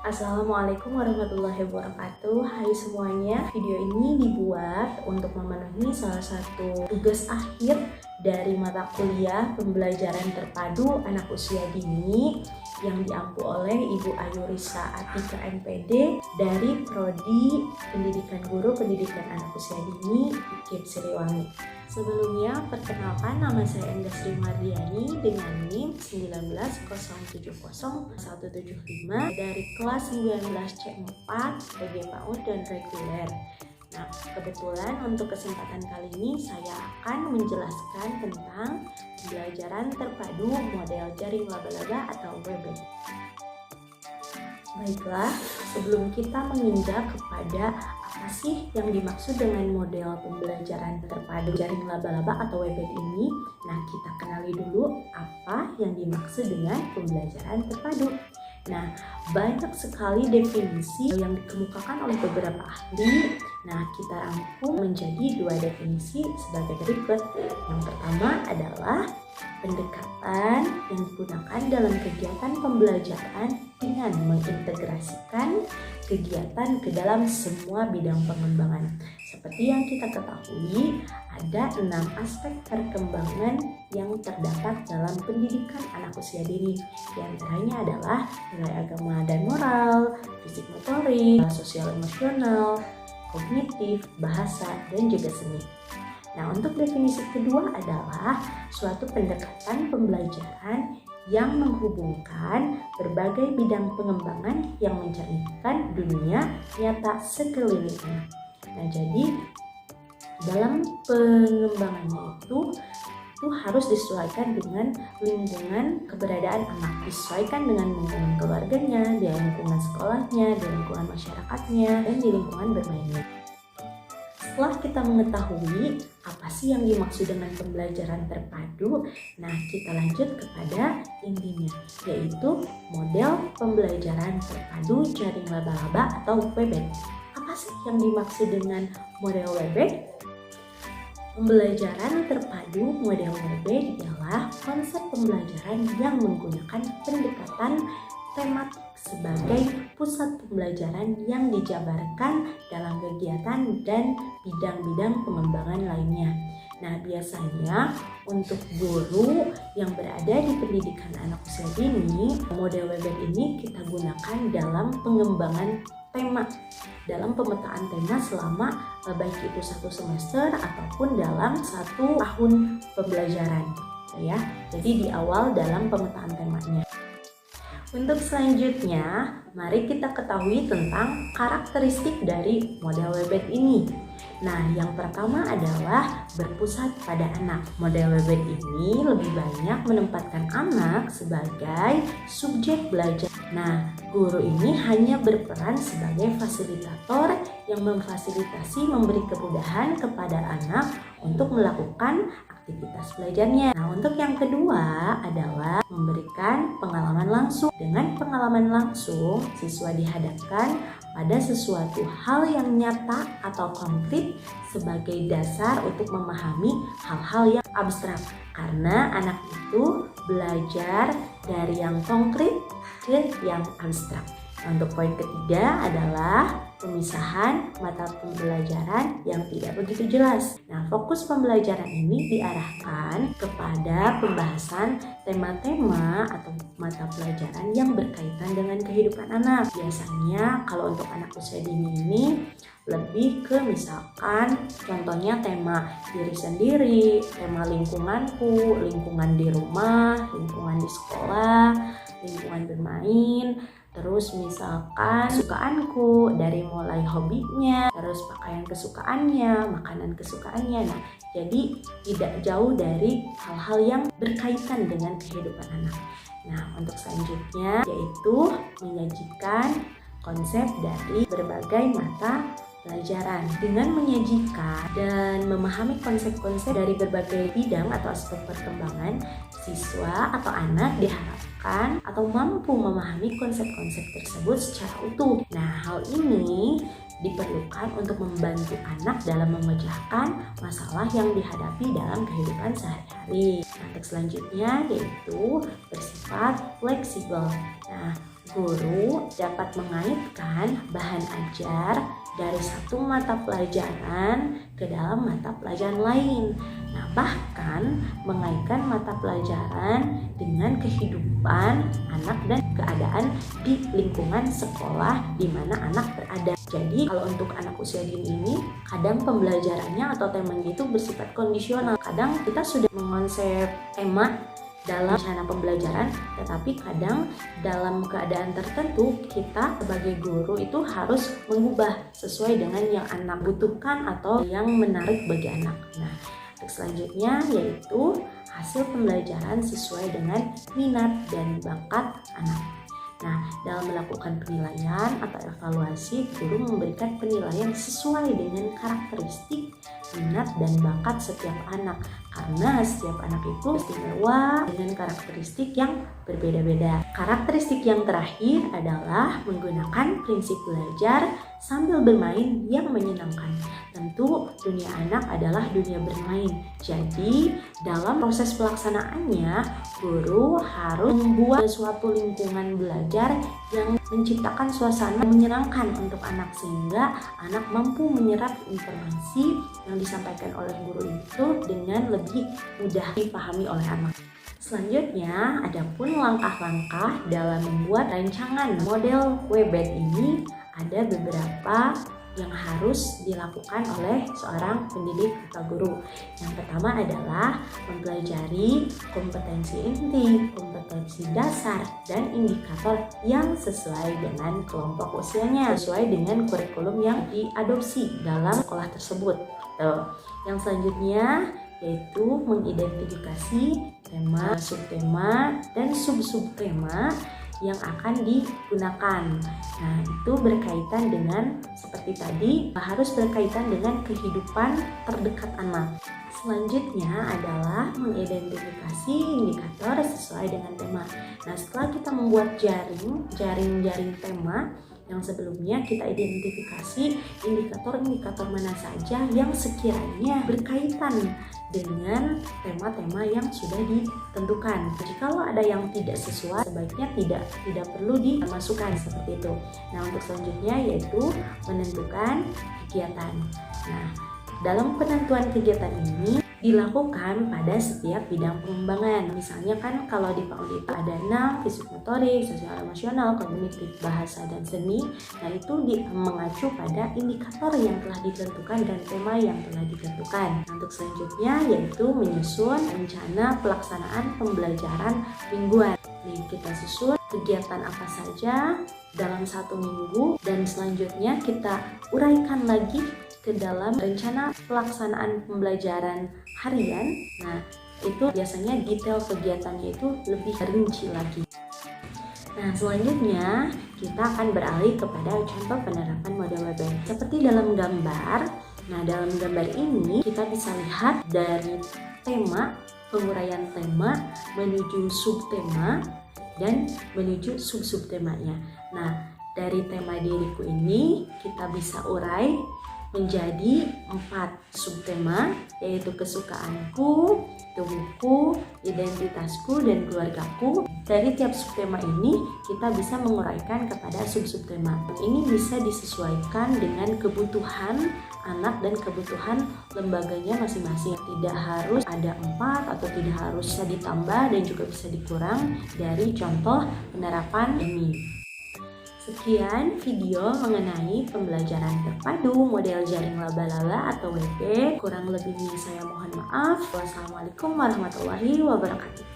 Assalamualaikum warahmatullahi wabarakatuh. Hai semuanya, video ini dibuat untuk memenuhi salah satu tugas akhir dari mata kuliah pembelajaran terpadu anak usia dini yang diampu oleh Ibu Ayu Risa Atika MPD dari Prodi Pendidikan Guru Pendidikan Anak Usia Dini IKIP Siliwangi. Sebelumnya, perkenalkan, nama saya Endah Sri Mardiani dengan NIM 190700175 dari kelas 19C4 BG PAUD dan reguler. Nah, kebetulan untuk kesempatan kali ini saya akan menjelaskan tentang pembelajaran terpadu model jaring laba-laba atau WebEx. Baiklah, sebelum kita menginjak kepada apa sih yang dimaksud dengan model pembelajaran terpadu jaring laba-laba atau WebEx ini, nah kita kenali dulu apa yang dimaksud dengan pembelajaran terpadu. Nah, banyak sekali definisi yang dikemukakan oleh beberapa ahli. Nah, kita rangkum menjadi dua definisi sebagai berikut. Yang pertama adalah pendekatan yang digunakan dalam kegiatan pembelajaran dengan mengintegrasikan kegiatan ke dalam semua bidang pengembangan. Seperti yang kita ketahui, ada 6 aspek perkembangan yang terdapat dalam pendidikan anak usia dini. Di antaranya adalah nilai agama dan moral, fisik motorik, sosial emosional, kognitif, bahasa, dan juga seni. Nah, untuk definisi kedua adalah suatu pendekatan pembelajaran yang menghubungkan berbagai bidang pengembangan yang mencerminkan dunia nyata sekelilingnya. Nah, jadi dalam pengembangannya itu harus disesuaikan dengan lingkungan keberadaan anak, disesuaikan dengan lingkungan keluarganya, di lingkungan sekolahnya, di lingkungan masyarakatnya, dan di lingkungan bermainnya. Setelah kita mengetahui apa sih yang dimaksud dengan pembelajaran terpadu, nah kita lanjut kepada intinya, yaitu model pembelajaran terpadu jaring laba-laba atau WebEx. Apa sih yang dimaksud dengan model WebEx? Pembelajaran terpadu model WebEx ialah konsep pembelajaran yang menggunakan pendekatan tematik sebagai pusat pembelajaran yang dijabarkan dalam kegiatan dan bidang-bidang pengembangan lainnya. Nah, biasanya untuk guru yang berada di pendidikan anak usia dini, model WebEx ini kita gunakan dalam pengembangan tema, dalam pemetaan tema selama baik itu 1 semester ataupun dalam 1 tahun pembelajaran, ya. Jadi di awal dalam pemetaan temanya. Untuk selanjutnya, mari kita ketahui tentang karakteristik dari model WebEx ini. Nah, yang pertama adalah berpusat pada anak. Model WebEx ini lebih banyak menempatkan anak sebagai subjek belajar. Nah, guru ini hanya berperan sebagai fasilitator yang memfasilitasi memberi kemudahan kepada anak untuk melakukan aktivitas belajarnya. Nah, untuk yang kedua adalah memberikan pengalaman langsung. Dengan pengalaman langsung, siswa dihadapkan pada sesuatu hal yang nyata atau konkret sebagai dasar untuk memahami hal-hal yang abstrak. Karena anak itu belajar dari yang konkret ke yang abstrak. Untuk poin ketiga adalah pemisahan mata pembelajaran yang tidak begitu jelas. Nah, fokus pembelajaran ini diarahkan kepada pembahasan tema-tema atau mata pelajaran yang berkaitan dengan kehidupan anak. Biasanya kalau untuk anak usia dini ini lebih ke misalkan contohnya tema diri sendiri, tema lingkunganku, lingkungan di rumah, lingkungan di sekolah, lingkungan bermain, terus misalkan kesukaanku dari mulai hobinya, terus pakaian kesukaannya, makanan kesukaannya. Nah, jadi tidak jauh dari hal-hal yang berkaitan dengan kehidupan anak. Nah, untuk selanjutnya yaitu menyajikan konsep dari berbagai mata pelajaran. Dengan menyajikan dan memahami konsep-konsep dari berbagai bidang atau aspek perkembangan, siswa atau anak diharapkan atau mampu memahami konsep-konsep tersebut secara utuh. Nah, hal ini diperlukan untuk membantu anak dalam memecahkan masalah yang dihadapi dalam kehidupan sehari-hari. Nah, untuk selanjutnya yaitu bersifat bersifat fleksibel. Nah, guru dapat mengaitkan bahan ajar dari satu mata pelajaran ke dalam mata pelajaran lain. Nah, bahkan mengaitkan mata pelajaran dengan kehidupan anak dan keadaan di lingkungan sekolah di mana anak berada. Jadi, kalau untuk anak usia dini ini, kadang pembelajarannya atau temanya itu bersifat kondisional. Kadang kita sudah mengonsep tema dalam rencana pembelajaran, tetapi kadang dalam keadaan tertentu kita sebagai guru itu harus mengubah sesuai dengan yang anak butuhkan atau yang menarik bagi anak. Nah, untuk selanjutnya yaitu hasil pembelajaran sesuai dengan minat dan bakat anak. Nah, dalam melakukan penilaian atau evaluasi, guru memberikan penilaian sesuai dengan karakteristik, minat, dan bakat setiap anak. Karena setiap anak itu istimewa dengan karakteristik yang berbeda-beda. Karakteristik yang terakhir adalah menggunakan prinsip belajar sambil bermain yang menyenangkan. Tentu dunia anak adalah dunia bermain. Jadi dalam proses pelaksanaannya, guru harus membuat suatu lingkungan belajar yang menciptakan suasana menyenangkan untuk anak sehingga anak mampu menyerap informasi yang disampaikan oleh guru itu dengan lebih mudah dipahami oleh anak. Selanjutnya, adapun langkah-langkah dalam membuat rancangan model WBED ini ada beberapa yang harus dilakukan oleh seorang pendidik atau guru. Yang pertama adalah mempelajari kompetensi inti, kompetensi dasar, dan indikator yang sesuai dengan kelompok usianya, sesuai dengan kurikulum yang diadopsi dalam sekolah tersebut. Yang selanjutnya yaitu mengidentifikasi tema, subtema, dan sub-subtema yang akan digunakan. Nah, itu berkaitan dengan seperti tadi, harus berkaitan dengan kehidupan terdekat anak. Selanjutnya adalah mengidentifikasi indikator sesuai dengan tema. Nah, setelah kita membuat jaring tema yang sebelumnya, kita identifikasi indikator-indikator mana saja yang sekiranya berkaitan dengan tema-tema yang sudah ditentukan. Jikalau ada yang tidak sesuai, sebaiknya tidak perlu dimasukkan seperti itu. Nah, untuk selanjutnya yaitu menentukan kegiatan. Nah, dalam penentuan kegiatan ini dilakukan pada setiap bidang pengembangan. Misalnya kan kalau di PAUD itu ada 6, fisik motorik, sosial emosional, kognitif, bahasa, dan seni. Nah, itu mengacu pada indikator yang telah ditentukan dan tema yang telah ditentukan. Nah, untuk selanjutnya yaitu menyusun rencana pelaksanaan pembelajaran mingguan. Nih, kita susun kegiatan apa saja dalam 1 minggu dan selanjutnya kita uraikan lagi ke dalam rencana pelaksanaan pembelajaran harian. Nah, itu biasanya detail kegiatannya itu lebih rinci lagi. Nah, selanjutnya kita akan beralih kepada contoh penerapan model WBED. Seperti dalam gambar. Nah, dalam gambar ini kita bisa lihat dari tema, penguraian tema menuju subtema dan menuju sub-subtemanya. Nah, dari tema diriku ini kita bisa urai menjadi 4 subtema, yaitu kesukaanku, tubuhku, identitasku, dan keluargaku. Dari tiap subtema ini kita bisa menguraikan kepada sub-subtema. Ini bisa disesuaikan dengan kebutuhan anak dan kebutuhan lembaganya masing-masing. Tidak harus ada 4 atau tidak harus bisa ditambah dan juga bisa dikurang dari contoh penerapan ini. Sekian video mengenai pembelajaran terpadu model jaring laba-laba atau WBED. Kurang lebihnya saya mohon maaf. Wassalamualaikum warahmatullahi wabarakatuh.